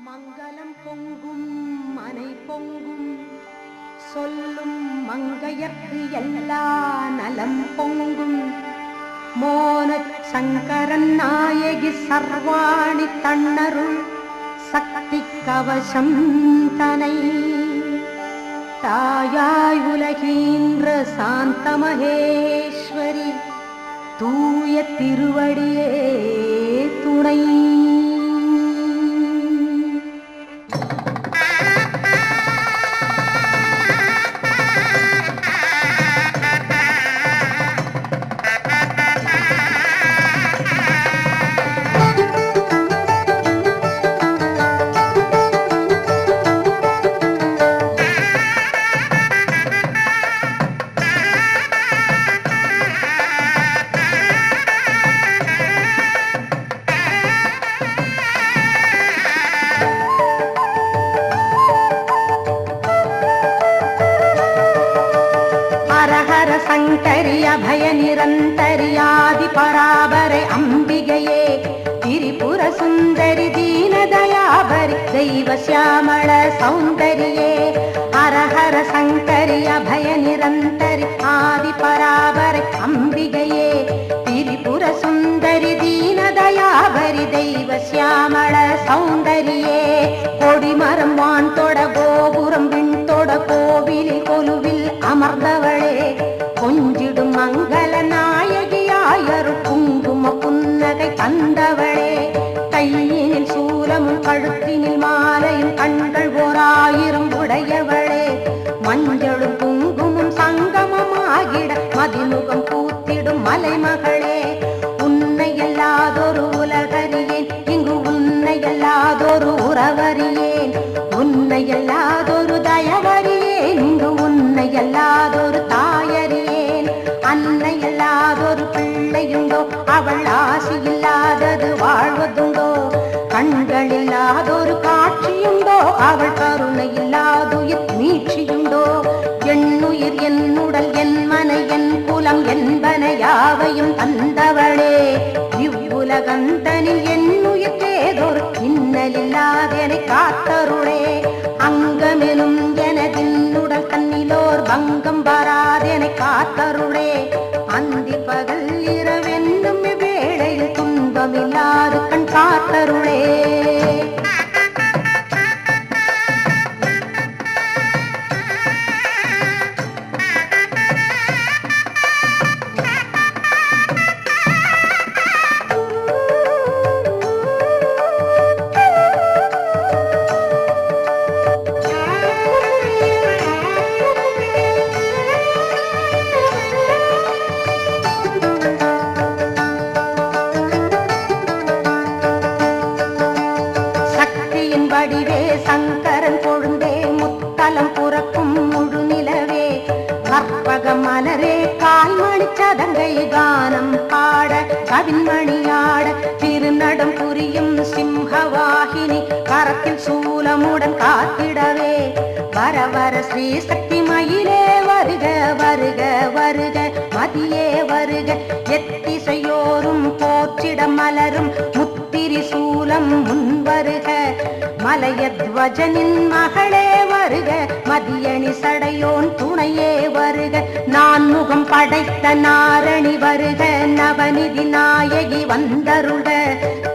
மங்களம் பொங்கும் மனை பொங்கும் சொல்லும் மங்கையர்க்கு எல்லா நலம் பொங்கும். மோன சங்கரன் நாயகி சர்வாணி தன்னருள் சக்தி கவசம் தனை தாயாய் உலகீன்ற சாந்த மகேஸ்வரி தூய திருவடியே துணை. சங்கரி அபய நிரந்தரி ஆதி பராபரை அம்பிகையே திரிபுர சுந்தரி தீனதயாபரி தெய்வ சியாமள சௌந்தரியே. ஹரஹர சங்கரி அபய நிரந்தரி ஆதி பராபரை அம்பிகையே திரிபுர சுந்தரி தீனதயாபரி தெய்வ சியாமள சௌந்தரியே. கொடிமரம் வான் தொட கோபுரம் விண் தொட கோவிலில் கொலுவில் அமர்ந்தவளே கொஞ்சிடும் மங்கள நாயகியாயருள் குங்கும புன்னகை தந்தவளே. கையினில் சூலமும் கழுத்தினில் மாலையும் கண்கள் ஓராயிரம் உடையவளே. மஞ்சளும் குங்குமம் சங்கமமாகிட மதிமுகம் பூத்திடும் மலைமகளே. உன்னை எல்லாதொரு உலகறியேன் இங்கு உன்னை எல்லாதொரு உறவறியேன். உன்னை எல்லாதொரு தயவறியேன் இங்கு உன்னை எல்லாதொரு தாயறியேன். அன்னை இல்லாதொரு பிள்ளையுண்டோ அவள் ஆசி இல்லாதது வாழ்வதுண்டோ. கண்கள் இல்லாதொரு காட்சியுண்டோ அவள் கருணை இல்லாதுயிர் மீட்சியுண்டோ. எண்ணுயிர் என்னுடல் என் மனை என் குலம் என்பன யாவையும் தந்தவளே. இவ்வுலகந்தனில் என்னுயிர் ஏதொரு இன்னலில்லாதெனை காத்தருளே. அங்கமெனும் எனதின்னுடல் தன்னிலோர் பங்கம் வராதெனை காத்தருளே. அந்தி பகல் இரவென்னும் வேளையில் துன்பமில்லாது கண் காத்தருளே. வடிவே சங்கரன் கொழுந்தே முத்தலம் புறக்கும் முழு நிலவே. கற்பக மலரே கால்மணி சதங்கை கானம் பாட கவின்மணியாட திருநடம் புரியும் சிம்ஹவாகினி கரத்தில் சூலமுடன் காத்திடவே. வர வர ஸ்ரீ சக்தி மயிலே வருக வருக வருக மதியே வருக. எத்திசையோரும் போற்றிட மலரும் முத்திரி சூலம் முன் வருக. மலையத்வஜனின் மகளே வருக மதியணி சடையோன் துணையே வருக. நான் முகம் படைத்த நாரணி வருக நவநிதி நாயகி வந்தருக.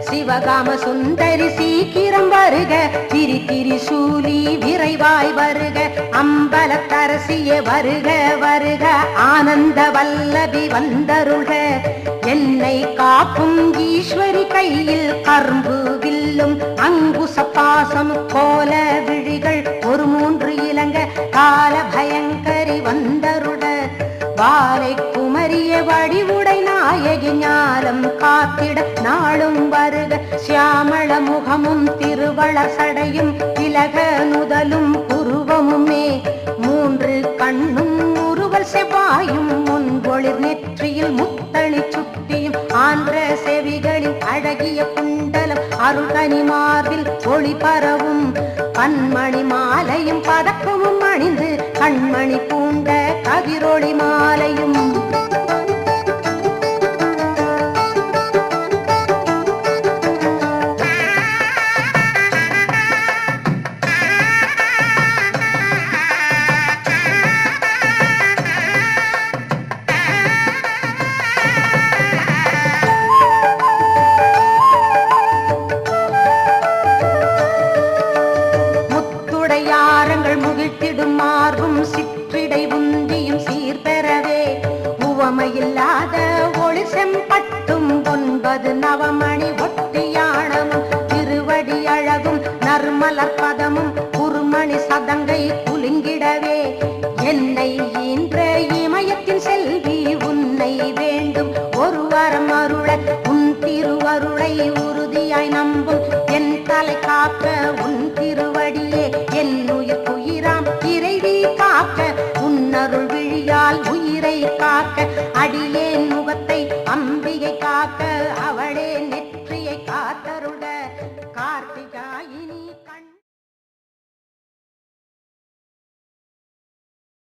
சிவகாம சுந்தரி சீக்கிரம் வருக திரி திரி சூலி விரைவாய் வருக. அம்பலத்தரசியே வருக வருக ஆனந்த வல்லபி வந்தருக. என்னை காக்கும் ஈஸ்வரி கையில் கரும்பு வில்லும் அங்குச பாசம் கோல விழிகள் ஒரு 3 இலங்க கால பயங்கரி வந்தருட. வாரை குமரிய வடிவுடை நாயகி ஞாலம் காத்திட நாளும் வருக. சியாமள முகமும் திருவள சடையும் திலக நுதலும் புருவமுமே. 3 கண்ணும் உருவல் செவ்வாயும் முன்பொழிர் நெற்றியில் முத்தளி சுட்டியும் ஆந்திர செவிகளில் அழகிய குண்டலம் அருள்கனி மார்பில் ஒளி பரவும். கண்மணி மாலையும் பதக்கமும் அணிந்து கண்மணி பூண்ட கதிரொளி மாலையும். என்னை ஈன்ற இமயத்தின் செல்வி உன்னை வேண்டும் ஒரு வாரம் அருள உன் திருவருளை உறுதியாய் நம்பும் என் தலை காக்க உன் திருவடியே என் உயிர் உயிராம் இறைவி காக்க உன் அருள் விழியால் உயிரை காக்க அடியேன் முகத்தை அம்பிகை காக்க அவளே நெற்றியை காத்தருள கார்த்திகாயினி கண்